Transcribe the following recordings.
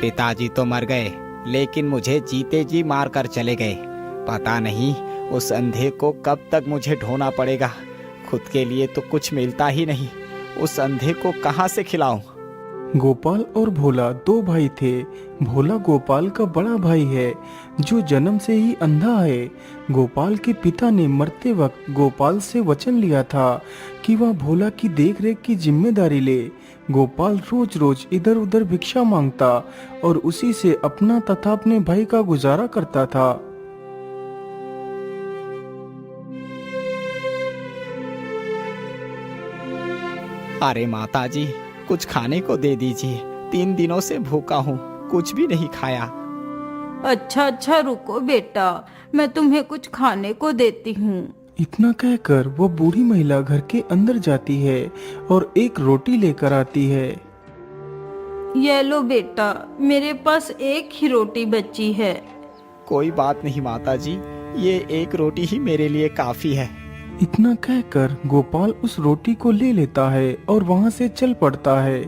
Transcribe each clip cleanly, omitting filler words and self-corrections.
पिताजी तो मर गए, लेकिन मुझे जीते जी मार कर चले गए। पता नहीं उस अंधे को कब तक मुझे ढोना पड़ेगा। खुद के लिए तो कुछ मिलता ही नहीं, उस अंधे को कहाँ से खिलाऊं? गोपाल और भोला दो भाई थे। भोला गोपाल का बड़ा भाई है जो जन्म से ही अंधा है। गोपाल के पिता ने मरते वक्त गोपाल से वचन लिया था कि वह भोला की देखरेख की जिम्मेदारी ले। गोपाल रोज रोज इधर उधर भिक्षा मांगता और उसी से अपना तथा अपने भाई का गुजारा करता था। अरे माताजी, कुछ खाने को दे दीजिए। 3 दिनों से भूखा हूँ, कुछ भी नहीं खाया। अच्छा अच्छा रुको बेटा, मैं तुम्हें कुछ खाने को देती हूँ। इतना कहकर वो बूढ़ी महिला घर के अंदर जाती है और एक रोटी लेकर आती है। ये लो बेटा, मेरे पास एक ही रोटी बची है। कोई बात नहीं माताजी, ये एक रोटी ही मेरे लिए काफी है। इतना कहकर गोपाल उस रोटी को ले लेता है और वहां से चल पड़ता है।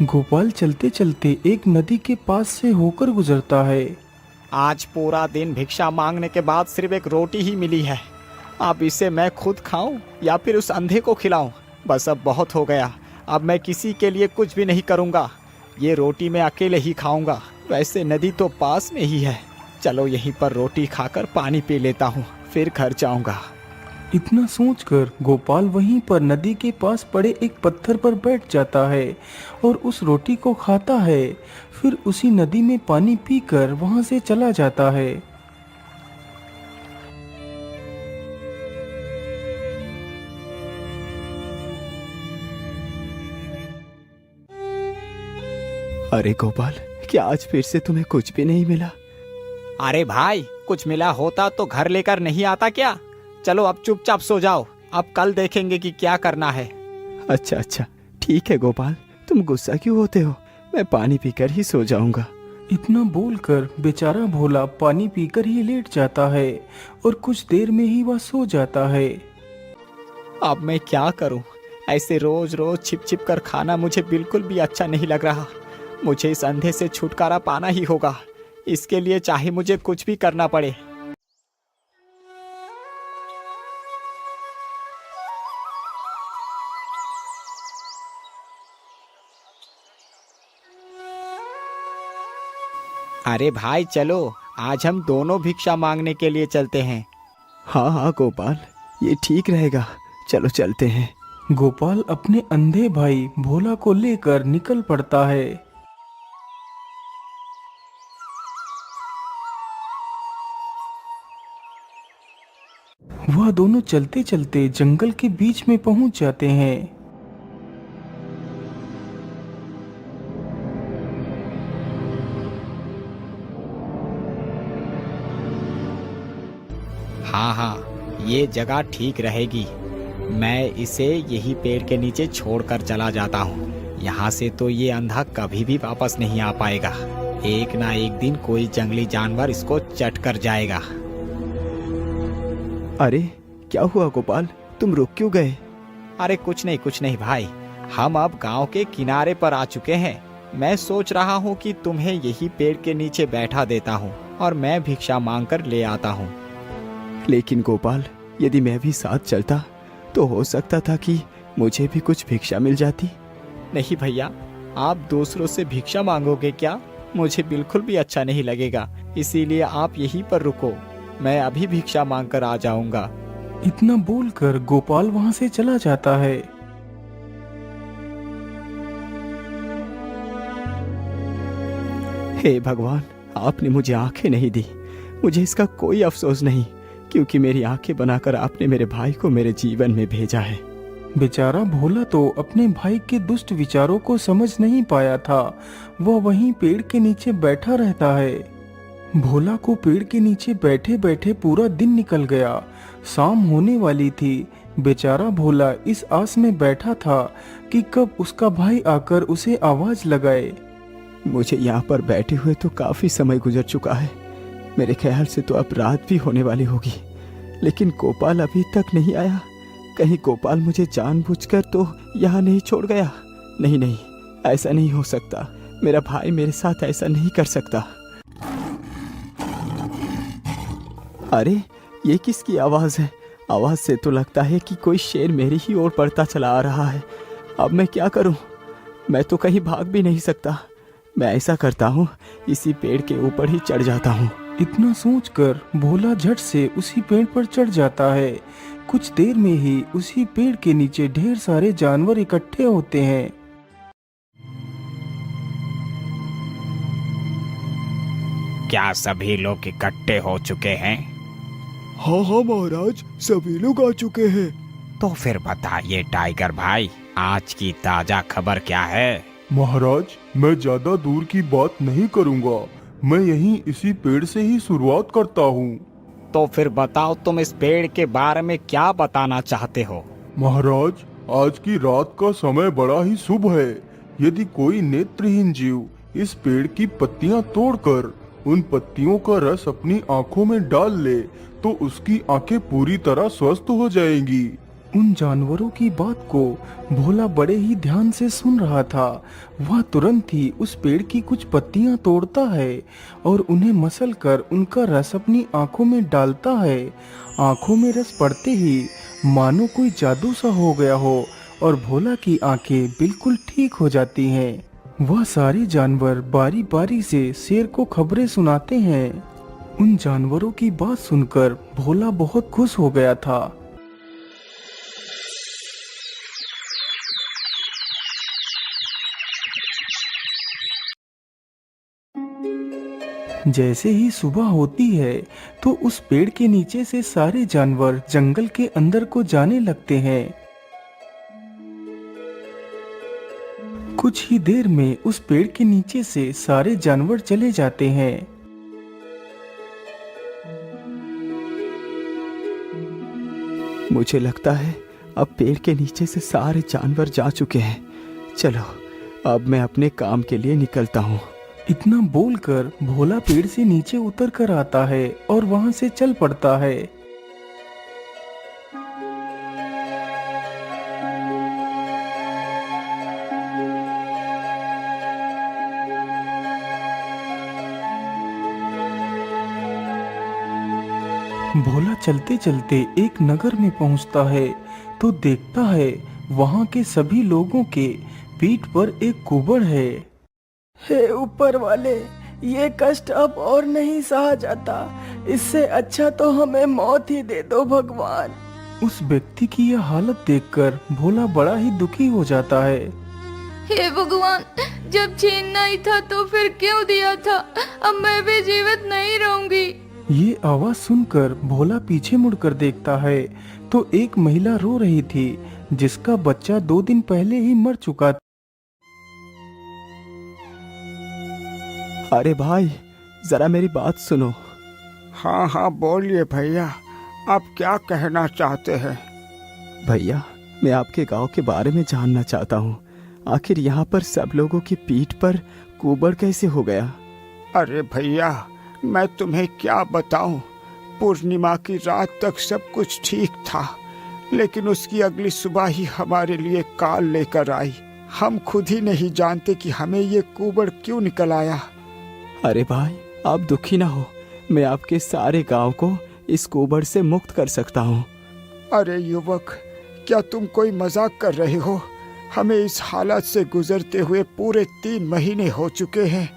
गोपाल चलते चलते एक नदी के पास से होकर गुजरता है। आज पूरा दिन भिक्षा मांगने के बाद सिर्फ एक रोटी ही मिली है। अब इसे मैं खुद खाऊं या फिर उस अंधे को खिलाऊं? बस अब बहुत हो गया। अब मैं किसी के लिए कुछ भी नहीं करूंगा। ये रोटी मैं अकेले ही खाऊंगा। वैसे नदी तो पास में ही है, चलो यहीं पर रोटी खाकर पानी पी लेता हूँ, फिर घर जाऊंगा। इतना सोचकर गोपाल वहीं पर नदी के पास पड़े एक पत्थर पर बैठ जाता है और उस रोटी को खाता है। फिर उसी नदी में पानी पीकर वहां से चला जाता है। अरे गोपाल, क्या आज फिर से तुम्हें कुछ भी नहीं मिला? अरे भाई, कुछ मिला होता तो घर लेकर नहीं आता क्या? चलो अब चुपचाप सो जाओ, अब कल देखेंगे कि क्या करना है। अच्छा अच्छा, ठीक है गोपाल, तुम गुस्सा क्यों होते हो? मैं पानी पीकर ही सो जाऊंगा। इतना बोलकर बेचारा भोला पानी पीकर ही लेट जाता है और कुछ देर में ही वह सो जाता है। अब मैं क्या करूं? ऐसे रोज रोज छिप छिप कर खाना मुझे बिल्कुल भी अच्छा नहीं लग रहा। मुझे इस अंधे से छुटकारा पाना ही होगा। इसके लिए चाहे मुझे कुछ भी करना पड़े। अरे भाई चलो, आज हम दोनों भिक्षा मांगने के लिए चलते हैं। हाँ हाँ गोपाल, ये ठीक रहेगा, चलो चलते हैं। गोपाल अपने अंधे भाई भोला को लेकर निकल पड़ता है। वह दोनों चलते चलते जंगल के बीच में पहुंच जाते हैं। हाँ हाँ, ये जगह ठीक रहेगी। मैं इसे यही पेड़ के नीचे छोड़कर चला जाता हूँ। यहाँ से तो ये अंधा कभी भी वापस नहीं आ पाएगा। एक ना एक दिन कोई जंगली जानवर इसको चट कर जाएगा। अरे क्या हुआ गोपाल, तुम रुक क्यों गए? अरे कुछ नहीं भाई, हम अब गांव के किनारे पर आ चुके हैं। मैं सोच रहा हूँ कि तुम्हें यही पेड़ के नीचे बैठा देता हूँ और मैं भिक्षा मांग कर ले आता हूँ। लेकिन गोपाल, यदि मैं भी साथ चलता तो हो सकता था कि मुझे भी कुछ भिक्षा मिल जाती। नहीं भैया, आप दूसरों से भिक्षा मांगोगे क्या? मुझे बिल्कुल भी अच्छा नहीं लगेगा। इसीलिए आप यहीं पर रुको, मैं अभी भिक्षा मांग कर आ जाऊंगा। इतना बोलकर गोपाल वहां से चला जाता है। हे भगवान, आपने मुझे आंखें नहीं दी। मुझे इसका कोई अफसोस नहीं, क्योंकि मेरी आंखें बनाकर आपने मेरे भाई को मेरे जीवन में भेजा है। बेचारा भोला तो अपने भाई के दुष्ट विचारों को समझ नहीं पाया था। वह वहीं पेड़ के नीचे बैठा रहता है। भोला को पेड़ के नीचे बैठे बैठे पूरा दिन निकल गया। शाम होने वाली थी। बेचारा भोला इस आस में बैठा था कि कब उसका भाई आकर उसे आवाज लगाए। मुझे यहाँ पर बैठे हुए तो काफी समय गुजर चुका है। मेरे ख्याल से तो अब रात भी होने वाली होगी। लेकिन गोपाल अभी तक नहीं आया। कहीं गोपाल मुझे जानबूझकर तो यहाँ नहीं छोड़ गया। नहीं नहीं, ऐसा नहीं हो सकता। मेरा भाई मेरे साथ ऐसा नहीं कर सकता। अरे ये किसकी आवाज़ है? आवाज़ से तो लगता है कि कोई शेर मेरी ही ओर बढ़ता चला आ रहा है। अब मैं क्या करूं? मैं तो कहीं भाग भी नहीं सकता। मैं ऐसा करता हूं, इसी पेड़ के ऊपर ही चढ़ जाता हूं। इतना सोचकर भोला झट से उसी पेड़ पर चढ़ जाता है। कुछ देर में ही उसी पेड़ के नीचे ढेर सारे जानवर इकट्ठे होते हैं। क्या सभी लोग इकट्ठे हो चुके हैं? हाँ हाँ महाराज, सभी लोग आ चुके हैं। तो फिर बताइए टाइगर भाई, आज की ताजा खबर क्या है? महाराज, मैं ज्यादा दूर की बात नहीं करूंगा। मैं यहीं इसी पेड़ से ही शुरुआत करता हूँ। तो फिर बताओ, तुम इस पेड़ के बारे में क्या बताना चाहते हो? महाराज, आज की रात का समय बड़ा ही शुभ है। यदि कोई नेत्रहीन जीव इस पेड़ की पत्तियां तोड़कर उन पत्तियों का रस अपनी आंखों में डाल ले तो उसकी आंखें पूरी तरह स्वस्थ हो जाएंगी। उन जानवरों की बात को भोला बड़े ही ध्यान से सुन रहा था। वह तुरंत ही उस पेड़ की कुछ पत्तियां तोड़ता है और उन्हें मसल कर उनका रस अपनी आंखों में डालता है। आंखों में रस पड़ते ही मानो कोई जादू सा हो गया हो और भोला की आंखें बिल्कुल ठीक हो जाती हैं। वह सारे जानवर बारी बारी से शेर को खबरें सुनाते हैं। उन जानवरों की बात सुनकर भोला बहुत खुश हो गया था। जैसे ही सुबह होती है तो उस पेड़ के नीचे से सारे जानवर जंगल के अंदर को जाने लगते हैं। कुछ ही देर में उस पेड़ के नीचे से सारे जानवर चले जाते हैं। मुझे लगता है अब पेड़ के नीचे से सारे जानवर जा चुके हैं। चलो, अब मैं अपने काम के लिए निकलता हूँ। इतना बोलकर भोला पेड़ से नीचे उतर कर आता है और वहां से चल पड़ता है। भोला चलते चलते एक नगर में पहुंचता है तो देखता है वहां के सभी लोगों के पीठ पर एक कुबड़ है। हे ऊपर वाले, ये कष्ट अब और नहीं सहा जाता। इससे अच्छा तो हमें मौत ही दे दो भगवान। उस व्यक्ति की यह हालत देखकर भोला बड़ा ही दुखी हो जाता है। हे भगवान, जब छीनना ही था तो फिर क्यों दिया था? अब मैं भी जीवित नहीं रहूंगी। ये आवाज सुनकर भोला पीछे मुड़कर देखता है तो एक महिला रो रही थी जिसका बच्चा 2 दिन पहले ही मर चुका था। अरे भाई, जरा मेरी बात सुनो। हाँ हाँ बोलिए भैया, आप क्या कहना चाहते हैं? भैया, मैं आपके गांव के बारे में जानना चाहता हूँ। आखिर यहाँ पर सब लोगों की पीठ पर कुबड़ कैसे हो गया? अरे भैया, मैं तुम्हें क्या बताऊं। पूर्णिमा की रात तक सब कुछ ठीक था, लेकिन उसकी अगली सुबह ही हमारे लिए काल लेकर आई। हम खुद ही नहीं जानते कि हमें ये कुबड़ क्यों निकल आया। अरे भाई, आप दुखी ना हो। मैं आपके सारे गांव को इस कुबड़ से मुक्त कर सकता हूँ। अरे युवक, क्या तुम कोई मजाक कर रहे हो? हमें इस हालत से गुजरते हुए पूरे 3 महीने हो चुके हैं,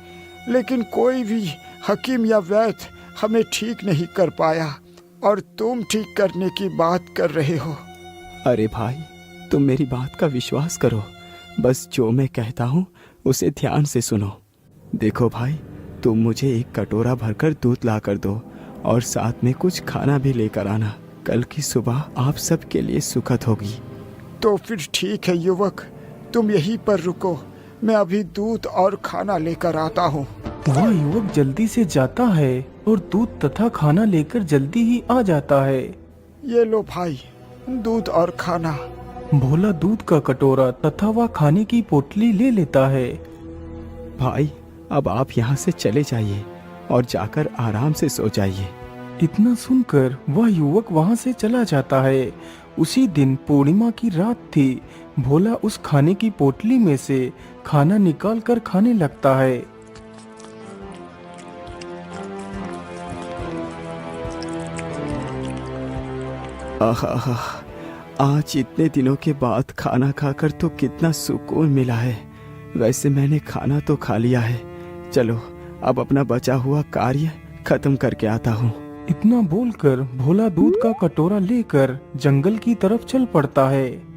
लेकिन कोई भी हकीम या वैद्य हमें ठीक नहीं कर पाया, और तुम ठीक करने की बात कर रहे हो। अरे भाई, तुम मेरी बात का विश्वास करो। बस जो मैं कहता हूँ उसे ध्यान से सुनो। देखो भाई, तुम मुझे एक कटोरा भरकर दूध ला कर दो और साथ में कुछ खाना भी लेकर आना। कल की सुबह आप सबके लिए सुखद होगी। तो फिर ठीक है युवक, तुम यहीं पर रुको, मैं अभी दूध और खाना लेकर आता हूँ। वह युवक जल्दी से जाता है और दूध तथा खाना लेकर जल्दी ही आ जाता है। ये लो भाई, दूध और खाना। भोला दूध का कटोरा तथा वह खाने की पोटली ले लेता है। भाई, अब आप यहाँ से चले जाइए और जाकर आराम से सो जाइए। इतना सुनकर वह युवक वहां से चला जाता है। उसी दिन पूर्णिमा की रात थी। भोला उस खाने की पोटली में से खाना निकाल कर खाने लगता है। आहा, आज इतने दिनों के बाद खाना खाकर तो कितना सुकून मिला है। वैसे मैंने खाना तो खा लिया है, चलो अब अपना बचा हुआ कार्य खत्म करके आता हूँ। इतना बोलकर भोला दूध का कटोरा लेकर जंगल की तरफ चल पड़ता है।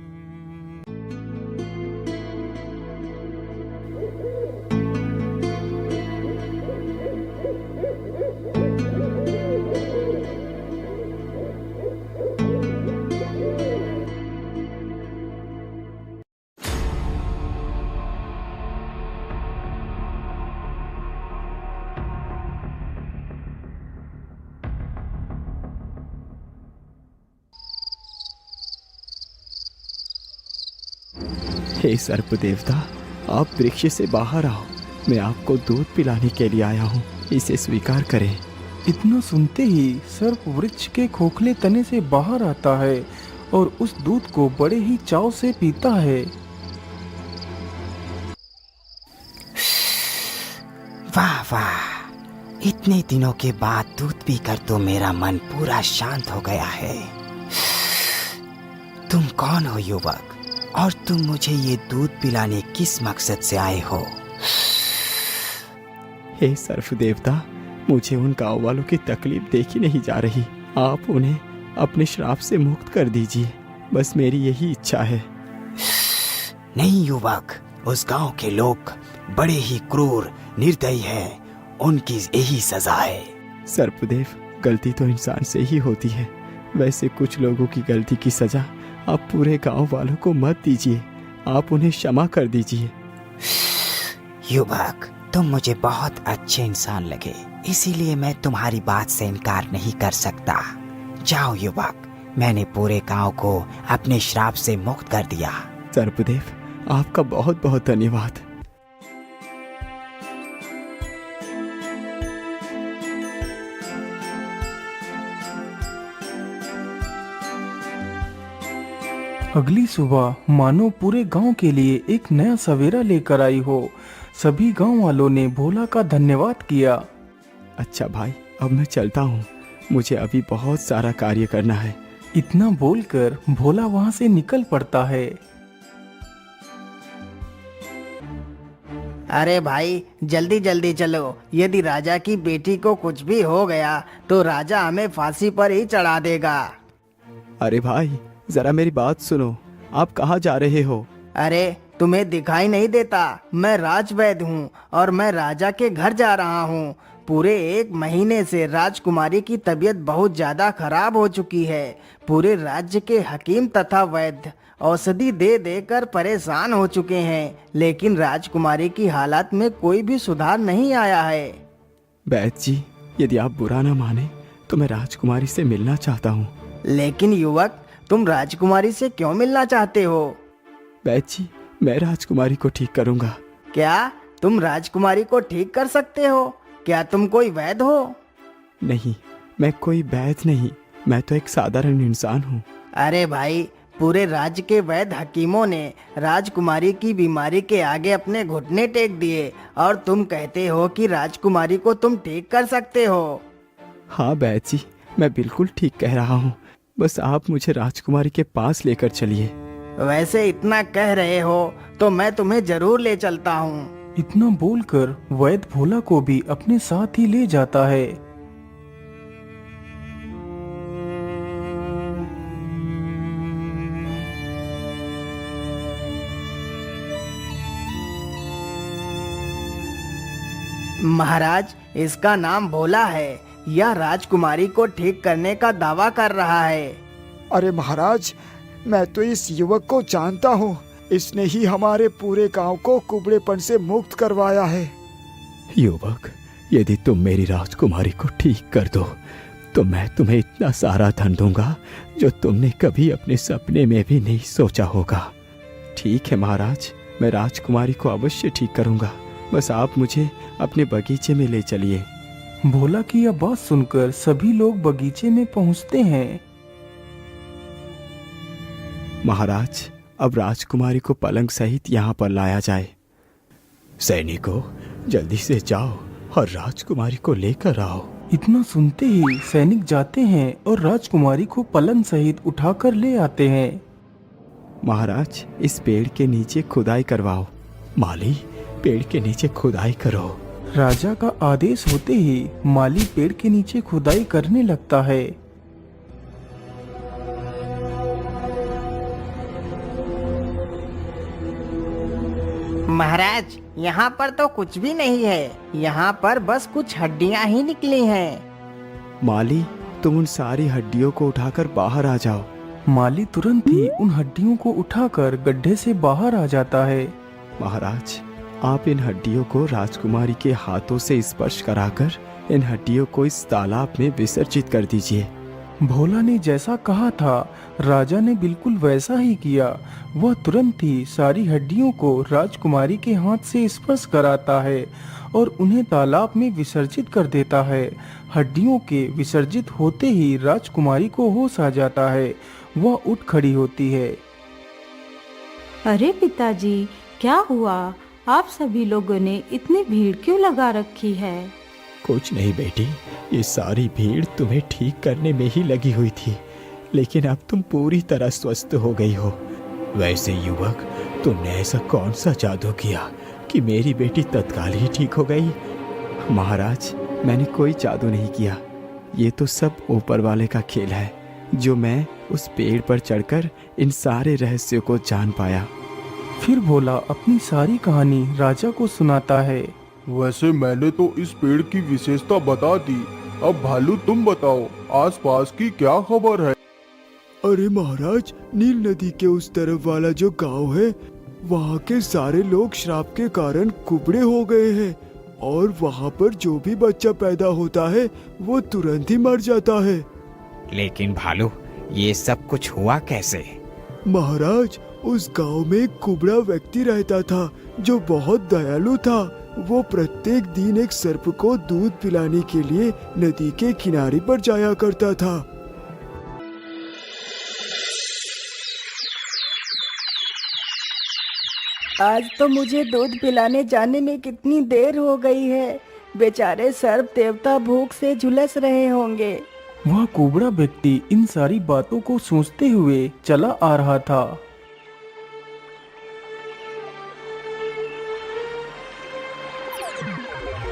हे सर्प देवता, आप वृक्ष से बाहर आओ। मैं आपको दूध पिलाने के लिए आया हूँ, इसे स्वीकार करें। इतना सुनते ही सर्प वृक्ष के खोखले तने से बाहर आता है और उस दूध को बड़े ही चाव से पीता है। वाह वाह, इतने दिनों के बाद दूध पीकर तो मेरा मन पूरा शांत हो गया है। तुम कौन हो युवक, और तुम मुझे ये दूध पिलाने किस मकसद से आए हो? हे सर्प देवता, मुझे उन गांव वालों की तकलीफ देखी नहीं जा रही। आप उन्हें अपने श्राप से मुक्त कर दीजिए, बस मेरी यही इच्छा है। नहीं युवक, उस गांव के लोग बड़े ही क्रूर निर्दयी हैं, उनकी यही सजा है। सर्पदेव, गलती तो इंसान से ही होती है। वैसे कुछ लोगों की गलती की सजा आप पूरे गांव वालों को मत दीजिए, आप उन्हें क्षमा कर दीजिए। युवक, तुम मुझे बहुत अच्छे इंसान लगे, इसीलिए मैं तुम्हारी बात से इनकार नहीं कर सकता। जाओ युवक, मैंने पूरे गांव को अपने श्राप से मुक्त कर दिया। सर्पदेव, आपका बहुत बहुत धन्यवाद। अगली सुबह मानो पूरे गांव के लिए एक नया सवेरा लेकर आई हो। सभी गांव वालों ने भोला का धन्यवाद किया। अच्छा भाई, अब मैं चलता हूँ, मुझे अभी बहुत सारा कार्य करना है। इतना बोलकर भोला वहां से निकल पड़ता है। अरे भाई, जल्दी जल्दी चलो, यदि राजा की बेटी को कुछ भी हो गया तो राजा हमें फांसी पर ही चढ़ा देगा। अरे भाई, जरा मेरी बात सुनो, आप कहाँ जा रहे हो? अरे तुम्हें दिखाई नहीं देता, मैं राजवैद्य हूँ और मैं राजा के घर जा रहा हूँ। पूरे 1 महीने से राजकुमारी की तबीयत बहुत ज्यादा खराब हो चुकी है। पूरे राज्य के हकीम तथा वैद्य औषधि दे देकर परेशान हो चुके हैं, लेकिन राजकुमारी की हालत में कोई भी सुधार नहीं आया है। वैद्य जी, यदि आप बुरा न माने तो मैं राजकुमारी से मिलना चाहता हूँ। लेकिन युवक, तुम राजकुमारी से क्यों मिलना चाहते हो? वैद्य जी, मैं राजकुमारी को ठीक करूँगा। क्या तुम राजकुमारी को ठीक कर सकते हो? क्या तुम कोई वैद्य हो? नहीं, मैं कोई वैद्य नहीं, मैं तो एक साधारण इंसान हूँ। अरे भाई, पूरे राज्य के वैद्य हकीमों ने राजकुमारी की बीमारी के आगे अपने घुटने टेक दिए और तुम कहते हो कि राजकुमारी को तुम ठीक कर सकते हो। हाँ वैद्य जी, मैं बिल्कुल ठीक कह रहा हूँ, बस आप मुझे राजकुमारी के पास लेकर चलिए। वैसे इतना कह रहे हो तो मैं तुम्हें जरूर ले चलता हूँ। इतना बोलकर वैद्य भोला को भी अपने साथ ही ले जाता है। महाराज, इसका नाम भोला है। यह राजकुमारी को ठीक करने का दावा कर रहा है। अरे महाराज, मैं तो इस युवक को जानता हूँ, इसने ही हमारे पूरे गांव को कुबड़ेपन से मुक्त करवाया है। युवक, यदि तुम मेरी राजकुमारी को ठीक कर दो तो मैं तुम्हें इतना सारा धन दूंगा जो तुमने कभी अपने सपने में भी नहीं सोचा होगा। ठीक है महाराज, मैं राजकुमारी को अवश्य ठीक करूंगा, बस आप मुझे अपने बगीचे में ले चलिए। भोला की यह बात सुनकर सभी लोग बगीचे में पहुंचते हैं। महाराज, अब राजकुमारी को पलंग सहित यहाँ पर लाया जाए। सैनिकों, जल्दी से जाओ और राजकुमारी को लेकर आओ। इतना सुनते ही सैनिक जाते हैं और राजकुमारी को पलंग सहित उठाकर ले आते हैं। महाराज, इस पेड़ के नीचे खुदाई करवाओ। माली, पेड़ के नीचे खुदाई करो। राजा का आदेश होते ही माली पेड़ के नीचे खुदाई करने लगता है। महाराज, यहाँ पर तो कुछ भी नहीं है, यहाँ पर बस कुछ हड्डियाँ ही निकली हैं। माली, तुम उन सारी हड्डियों को उठाकर बाहर आ जाओ। माली तुरंत ही उन हड्डियों को उठाकर गड्ढे से बाहर आ जाता है। महाराज, आप इन हड्डियों को राजकुमारी के हाथों से स्पर्श कराकर इन हड्डियों को इस तालाब में विसर्जित कर दीजिए। भोला ने जैसा कहा था, राजा ने बिल्कुल वैसा ही किया। वह तुरंत ही सारी हड्डियों को राजकुमारी के हाथ से स्पर्श कराता है और उन्हें तालाब में विसर्जित कर देता है। हड्डियों के विसर्जित होते ही राजकुमारी को होश आ जाता है। वह उठ खड़ी होती है। अरे पिताजी, क्या हुआ? आप सभी लोगों ने इतनी भीड़ क्यों लगा रखी है? कुछ नहीं बेटी, ये सारी भीड़ तुम्हें ठीक करने में ही लगी हुई थी, लेकिन अब तुम पूरी तरह स्वस्थ हो गई हो। वैसे युवक, तुमने ऐसा कौन सा जादू किया कि मेरी बेटी तत्काल ही ठीक हो गई? महाराज, मैंने कोई जादू नहीं किया। ये तो सब ऊपर वाले का खेल है, जो मैं उस पेड़ पर चढ़कर इन सारे रहस्यों को जान पाया। फिर भोला अपनी सारी कहानी राजा को सुनाता है। वैसे मैंने तो इस पेड़ की विशेषता बता दी। अब भालू, तुम बताओ, आसपास की क्या खबर है? अरे महाराज, नील नदी के उस तरफ वाला जो गांव है, वहाँ के सारे लोग श्राप के कारण कुबड़े हो गए हैं और वहाँ पर जो भी बच्चा पैदा होता है वो तुरंत ही मर जाता है। लेकिन भालू, ये सब कुछ हुआ कैसे? महाराज, उस गांव में एक कुबड़ा व्यक्ति रहता था जो बहुत दयालु था। वो प्रत्येक दिन एक सर्प को दूध पिलाने के लिए नदी के किनारे पर जाया करता था। आज तो मुझे दूध पिलाने जाने में कितनी देर हो गई है। बेचारे सर्प देवता भूख से झुलस रहे होंगे। वह कुबड़ा व्यक्ति इन सारी बातों को सोचते हुए चला आ रहा था।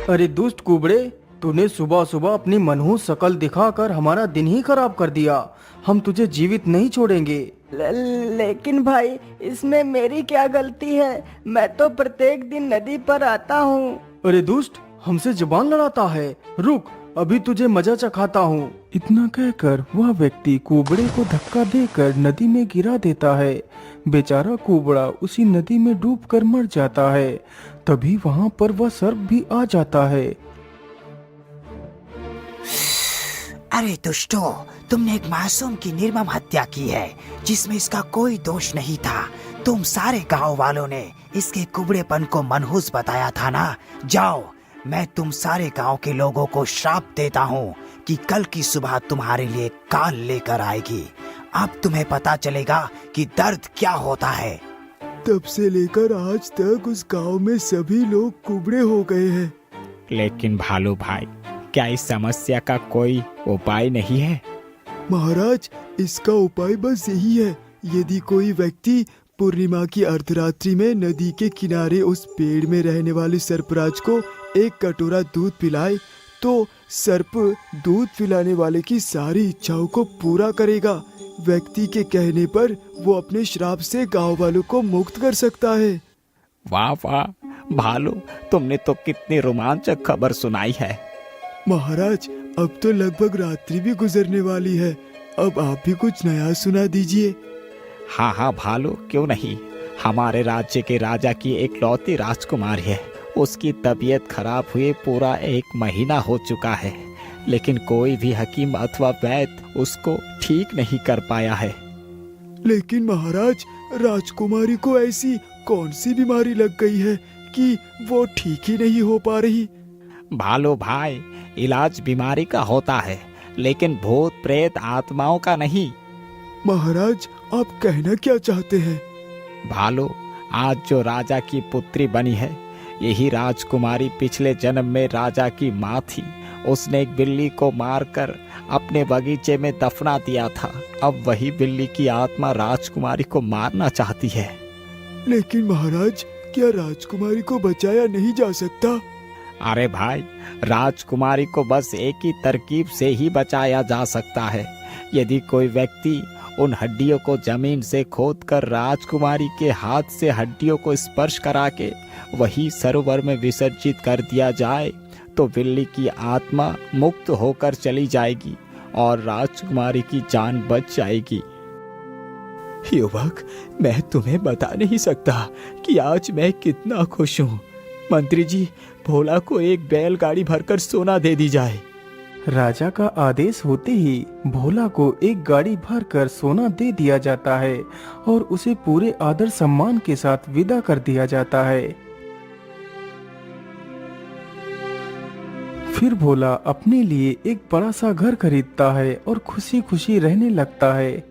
अरे दुष्ट कुबड़े, तूने सुबह सुबह अपनी मनहूस शकल दिखाकर हमारा दिन ही खराब कर दिया। हम तुझे जीवित नहीं छोड़ेंगे। लेकिन भाई, इसमें मेरी क्या गलती है? मैं तो प्रत्येक दिन नदी पर आता हूँ। अरे दुष्ट, हमसे जुबान लड़ाता है। रुक, अभी तुझे मजा चखाता हूँ। इतना कहकर वह व्यक्ति कुबड़े को धक्का देकर नदी में गिरा देता है। बेचारा कुबड़ा उसी नदी में डूबकर मर जाता है। तभी वहाँ पर वह सर्प भी आ जाता है। अरे दुष्टों, तुमने एक मासूम की निर्मम हत्या की है जिसमें इसका कोई दोष नहीं था। तुम सारे गांव वालों ने इसके कुबड़ेपन को मनहूस बताया था ना। जाओ, मैं तुम सारे गांव के लोगों को श्राप देता हूँ कि कल की सुबह तुम्हारे लिए काल लेकर आएगी। अब तुम्हें पता चलेगा कि दर्द क्या होता है। तब से लेकर आज तक उस गांव में सभी लोग कुबड़े हो गए हैं। लेकिन भालू भाई, क्या इस समस्या का कोई उपाय नहीं है? महाराज, इसका उपाय बस यही है। यदि कोई व्यक्ति पूर्णिमा की अर्धरात्रि में नदी के किनारे उस पेड़ में रहने वाले सर्पराज को एक कटोरा दूध पिलाए, तो सर्प दूध पिलाने वाले की सारी इच्छाओं को पूरा करेगा। व्यक्ति के कहने पर वो अपने श्राप से गांव वालों को मुक्त कर सकता है। वाह वाह भालू, तुमने तो कितनी रोमांचक खबर सुनाई है। महाराज, अब तो लगभग रात्रि भी गुजरने वाली है। अब आप भी कुछ नया सुना दीजिए। हाँ हाँ भालू, क्यों नहीं। हमारे राज्य के राजा की एकलौती राजकुमारी है। उसकी तबीयत खराब हुए पूरा 1 महीना हो चुका है, लेकिन कोई भी हकीम अथवा वैद्य उसको ठीक नहीं कर पाया है। लेकिन महाराज, राजकुमारी को ऐसी कौन सी बीमारी लग गई है कि वो ठीक ही नहीं हो पा रही? भालू भाई, इलाज बीमारी का होता है, लेकिन भूत प्रेत आत्माओं का नहीं। महाराज, आप कहना क्या चाहते हैं? भालू, आज जो राजा की पुत्री बनी है, यही राजकुमारी पिछले जन्म में राजा की माँ थी। उसने एक बिल्ली को मारकर अपने बगीचे में दफना दिया था। अब वही बिल्ली की आत्मा राजकुमारी को मारना चाहती है। लेकिन महाराज, क्या राजकुमारी को बचाया नहीं जा सकता? अरे भाई, राजकुमारी को बस एक ही तरकीब से ही बचाया जा सकता है। यदि कोई व्यक्ति उन हड्डियों को जमीन से खोदकर राजकुमारी के हाथ से हड्डियों को स्पर्श करा के वही सरोवर में विसर्जित कर दिया जाए, तो बिल्ली की आत्मा मुक्त होकर चली जाएगी और राजकुमारी की जान बच जाएगी। युवक, मैं तुम्हें बता नहीं सकता कि आज मैं कितना खुश हूँ। मंत्री जी, भोला को एक बैलगाड़ी भरकर सोना दे दी जाए। राजा का आदेश होते ही भोला को एक गाड़ी भरकर सोना दे दिया जाता है और उसे पूरे आदर सम्मान के साथ विदा कर दिया जाता है। फिर भोला अपने लिए एक बड़ा सा घर खरीदता है और खुशी खुशी रहने लगता है।